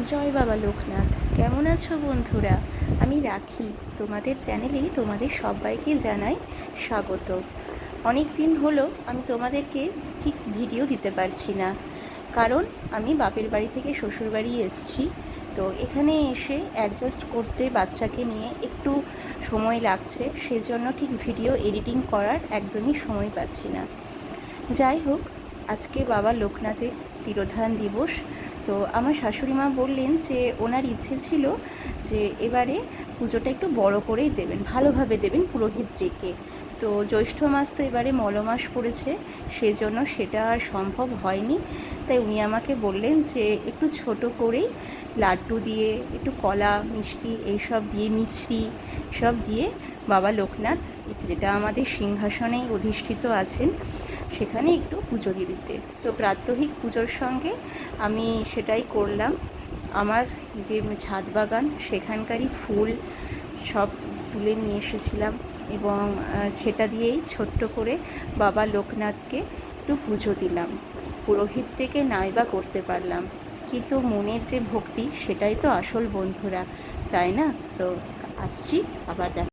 জয় বাবা লোকনাথ। কেমন আছো বন্ধুরা? আমি রাখি, তোমাদের চ্যানেলেই তোমাদের সবাইকে জানাই স্বাগত। অনেক দিন হলো আমি তোমাদেরকে ঠিক ভিডিও দিতে পারছি না, কারণ আমি বাপের বাড়ি থেকে শ্বশুর বাড়ি এসেছি। তো এখানে এসে অ্যাডজাস্ট করতে বাচ্চাকে নিয়ে একটু সময় লাগছে, সেজন্য ঠিক ভিডিও এডিটিং করার একদমই সময় পাচ্ছি না। যাই হোক, আজকে বাবা লোকনাথের তিরোধান দিবস। তো আমার শাশুড়ি মা বললেন যে ওনার ইচ্ছে ছিল যে এবারে পুজোটা একটু বড় করেই দেবেন, ভালোভাবে দেবেন, পুরোহিত ডেকে। তো জ্যৈষ্ঠ মাস তো এবারে মলমাস পড়েছে, সেজন্য সেটা আর সম্ভব হয়নি। তাই উনি আমাকে বললেন যে একটু ছোট করেই লাড্ডু দিয়ে, একটু কলা মিষ্টি এইসব দিয়ে, মিছরি সব দিয়ে বাবা লোকনাথ, যেটা আমাদের সিংহাসনেই অধিষ্ঠিত আছেন, সেখানে একটু পুজো দিতে। তো প্রাত্যহিক পুজোর সঙ্গে আমি সেটাই করলাম। আমার যে ছাদ বাগান, সেখানকারই ফুল সব তুলে নিয়ে এসেছিলাম এবং সেটা দিয়েই ছোট্ট করে বাবা লোকনাথকে একটু পুজো দিলাম। পুরোহিত ডেকে নাইবা করতে পারলাম, কিন্তু মনের যে ভক্তি সেটাই তো আসল বন্ধুরা, তাই না? তো আসছি, আবার দেখা।